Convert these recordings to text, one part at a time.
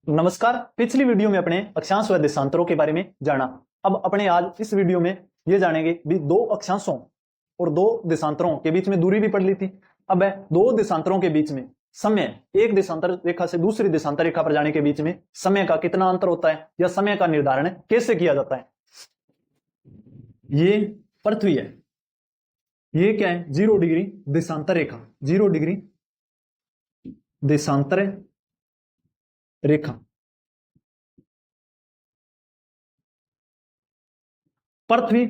नमस्कार। पिछली वीडियो में अपने अक्षांश व देशांतरों के बारे में जाना। अब अपने आज इस वीडियो में ये जानेंगे भी दो अक्षांशों और दो देशांतरों के बीच में दूरी भी पढ़ ली थी। अब दो देशांतरों के बीच में समय, एक देशांतर रेखा से दूसरी देशांतर रेखा पर जाने के बीच में समय का कितना अंतर होता है या समय का निर्धारण कैसे किया जाता है। ये पृथ्वी है, ये क्या है, 0 डिग्री देशांतर रेखा, 0 डिग्री देशांतर रेखा। पृथ्वी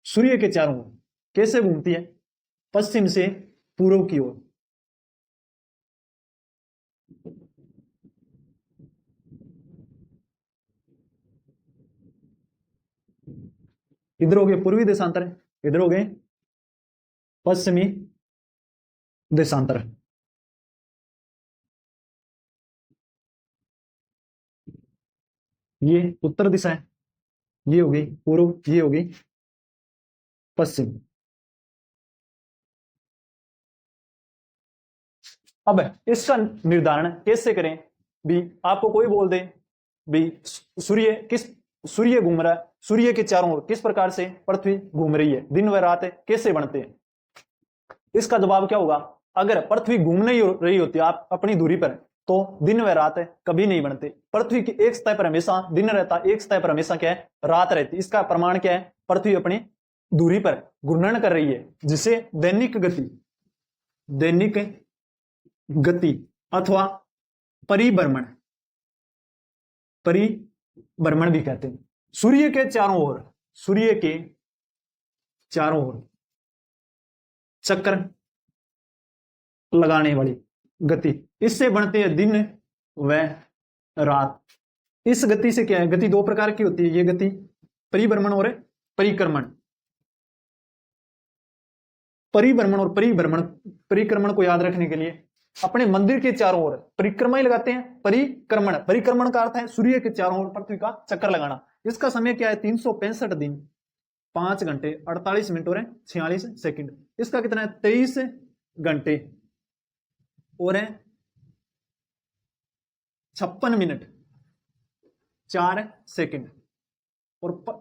सूर्य के चारों ओर कैसे घूमती है? पश्चिम से पूर्व की ओर। इधर हो गए पूर्वी देशांतर, इधर हो गए पश्चिमी देशांतर। ये उत्तर दिशा है, ये हो गई पूर्व, ये हो गई पश्चिम। अब इसका निर्धारण कैसे करें? भी आपको कोई बोल दे भी सूर्य घूम रहा है, सूर्य के चारों ओर किस प्रकार से पृथ्वी घूम रही है, दिन व रात कैसे बनते हैं? इसका जवाब क्या होगा? अगर पृथ्वी घूम नहीं रही होती आप अपनी दूरी पर, तो दिन व रात कभी नहीं बनते। पृथ्वी की एक सतह पर हमेशा दिन रहता, एक सतह पर हमेशा क्या है, रात रहती। इसका प्रमाण क्या है? पृथ्वी अपनी दूरी पर घूर्णन कर रही है, जिसे दैनिक गति अथवा परिभ्रमण भी कहते हैं। सूर्य के चारों ओर चक्कर लगाने वाली गति, इससे बनते हैं दिन व रात। इस गति से क्या है, गति दो प्रकार की होती है, ये गति परिभ्रमण और परिक्रमण। परिक्रमण को याद रखने के लिए अपने मंदिर के चारों ओर परिक्रमा ही लगाते हैं। परिक्रमण का अर्थ है सूर्य के चारों ओर पृथ्वी का चक्कर लगाना। इसका समय क्या है? 365 दिन 5 घंटे 48 मिनट और 46 सेकंड। इसका कितना है? 23 घंटे और 56 मिनट 4 सेकंड। और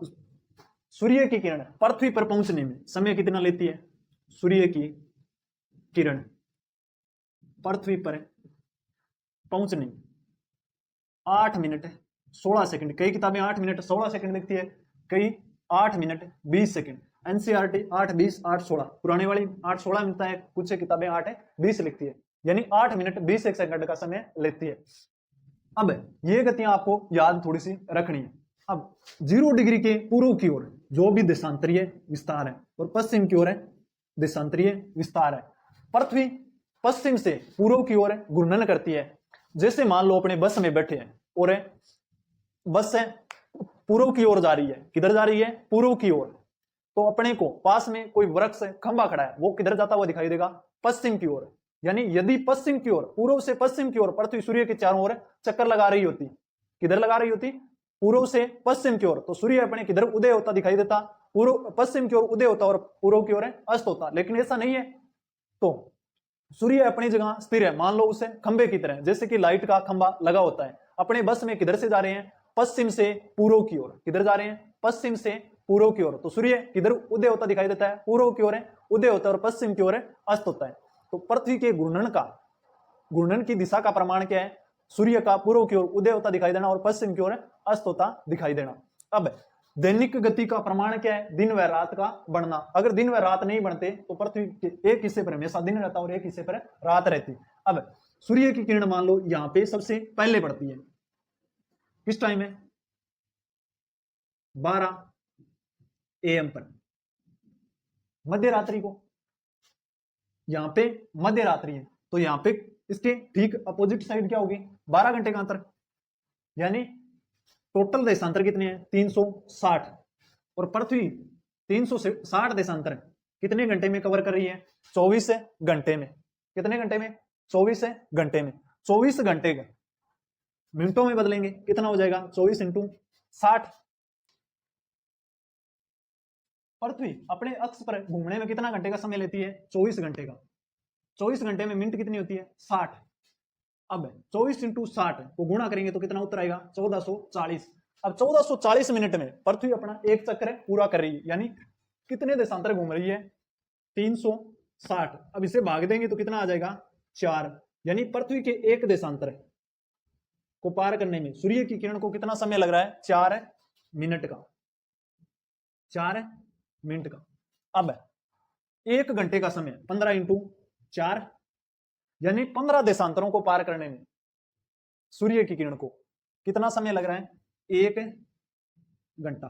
सूर्य की किरण पृथ्वी पर पहुंचने में समय कितना लेती है? सूर्य की किरण पृथ्वी पर पहुंचने में 8 मिनट 16 सेकंड। कई किताबें 8 मिनट 16 सेकंड लिखती है, कई 8 मिनट 20 सेकंड। एनसीईआरटी 8:20 8:16, पुराने वाली 8:16 मिलता है, कुछ किताबें 8:20 लिखती है, यानी 8 मिनट 20 सेकंड का समय लेती है। अब ये गतियां आपको याद थोड़ी सी रखनी है। अब 0 डिग्री के पूर्व की ओर जो भी देशांतरीय विस्तार है और पश्चिम की ओर है देशांतरीय विस्तार है। पृथ्वी पश्चिम से पूर्व की ओर घूर्णन करती है। जैसे मान लो अपने बस में बैठे हैं और बस से पूर्व की ओर जा रही है। किधर जा रही है? पूर्व की ओर। तो अपने को पास में कोई वृक्ष खंभा खड़ा है, वो किधर जाता हुआ दिखाई देगा? पश्चिम की ओर। यानी यदि पश्चिम की ओर, पूर्व से पश्चिम की ओर पृथ्वी सूर्य के चारों ओर चक्कर लगा रही होती, किधर लगा रही होती? पूर्व से पश्चिम की ओर, तो सूर्य अपने किधर उदय होता दिखाई देता? पूर्व पश्चिम की ओर उदय होता और पूर्व की ओर अस्त होता। लेकिन ऐसा नहीं है, तो सूर्य अपनी जगह स्थिर है। मान लो उसे खंबे की तरह, जैसे कि लाइट का खंबा लगा होता है। अपने बस में किधर से जा रहे हैं? पश्चिम से पूर्व की ओर। किधर जा रहे हैं? पश्चिम से पूर्व की ओर। तो सूर्य किधर उदय होता दिखाई देता है? पूर्व की ओर उदय होता है और पश्चिम की ओर अस्त होता है। तो पृथ्वी के घूर्णन की दिशा का प्रमाण क्या है? सूर्य का पूर्व की ओर उदय होता दिखाई देना और पश्चिम की ओर अस्त होता दिखाई देना। अब दैनिक गति का प्रमाण क्या है? दिन व रात का बढ़ना। अगर दिन व रात नहीं बनते तो पृथ्वी के एक हिस्से पर हमेशा दिन रहता और एक हिस्से पर रात रहती। अब सूर्य की किरण मान लो यहां पे सबसे पहले पड़ती है, किस टाइम है? 12 AM पर, मध्य रात्रि को। यहां पे मध्य रात्रि है, तो यहां पे इसके ठीक अपोजिट साइड क्या होगी? 12 घंटे का अंतर। यानी टोटल देशांतर कितने हैं? 360। और पृथ्वी 360 देशांतर कितने घंटे में कवर कर रही है? 24 घंटे में। कितने घंटे में? 24 घंटे में। 24 घंटे का मिनटों में बदलेंगे, कितना हो जाएगा? 24 × 60। पृथ्वी अपने अक्ष पर घूमने में कितना घंटे का समय लेती है? 24 घंटे का। 24 घंटे में मिनट कितनी होती है? 60। अब 24 इंटू 60 को गुणा करेंगे तो कितना उत्तर आएगा 1440। अब 1440 मिनट में पृथ्वी अपना एक चक्र पूरा कर रही है, यानी कितने देशांतर घूम रही है 360। अब इसे भाग देंगे तो कितना आ जाएगा 4, यानी पृथ्वी के एक देशांतर को पार करने में सूर्य की किरण को कितना समय लग रहा है 4 मिनट का, 4 मिनट का। अब 1 घंटे का समय 15 इंटू 4, यानी 15 देशांतरों को पार करने में सूर्य की किरण को कितना समय लग रहा है 1 घंटा।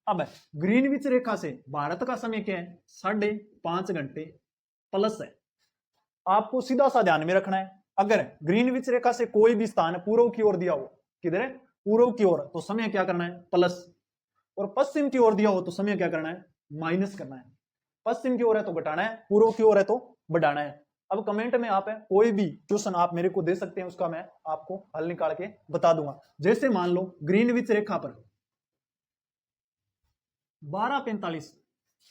अब ग्रीनविच रेखा से भारत का समय क्या है 5.5 घंटे प्लस है। आपको सीधा सा ध्यान में रखना है, अगर ग्रीनविच रेखा से कोई भी स्थान पूर्व की ओर दिया हो, किधर है पूर्व की ओर, तो समय क्या करना है प्लस, और पश्चिम की ओर दिया हो तो समय क्या करना है माइनस करना है। पश्चिम की ओर है तो घटाना है, पूर्व की ओर है तो बढ़ाना है। अब कमेंट में आप कोई भी क्वेश्चन आप मेरे को दे सकते हैं, उसका मैं आपको हल निकाल के बता दूंगा। जैसे मान लो ग्रीनविच रेखा पर 12:45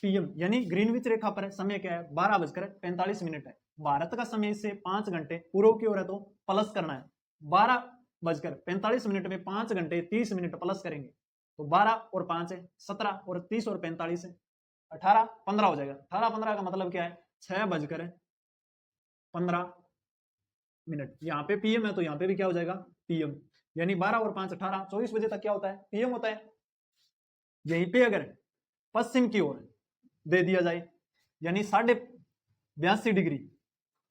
PM, यानी ग्रीनविच रेखा पर समय क्या है 12:45 है। भारत का समय से 5 घंटे पूर्व की ओर है तो प्लस करना है, 12:45 में 5 घंटे 30 मिनट प्लस करेंगे तो 12 और 5 है 17, और 30 और 45 है 18, 15 हो जाएगा। 18-15 का मतलब क्या है 6:15। यहाँ पे PM है तो यहाँ पे भी क्या हो जाएगा PM, यानी 12 और 5 18, 24 बजे तक क्या होता है PM होता है। यहीं पे अगर पश्चिम की ओर दे दिया जाए, यानी 82.5 डिग्री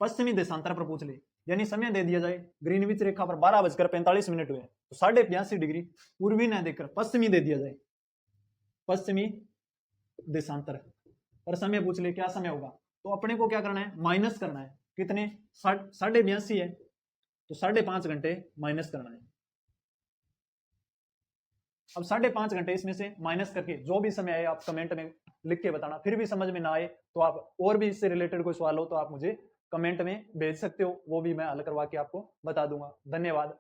पश्चिमी देशांतर पर पूछ ले, यानी समय दे दिया जाए ग्रीनविच रेखा पर 12:45 हुए तो 82.5 डिग्री पूर्वी न देकर पश्चिमी दे दिया जाए, पश्चिमी देशांतर पर समय पूछ ले क्या समय होगा, तो अपने को क्या करना है माइनस करना है। कितने 82.5 है तो 5.5 घंटे माइनस करना है। अब 5.5 घंटे इसमें से माइनस करके जो भी समय आए आप कमेंट में लिख के बताना। फिर भी समझ में ना आए तो आप और भी इससे रिलेटेड कोई सवाल हो तो आप मुझे कमेंट में भेज सकते हो, वो भी मैं हल करवा के आपको बता दूंगा। धन्यवाद।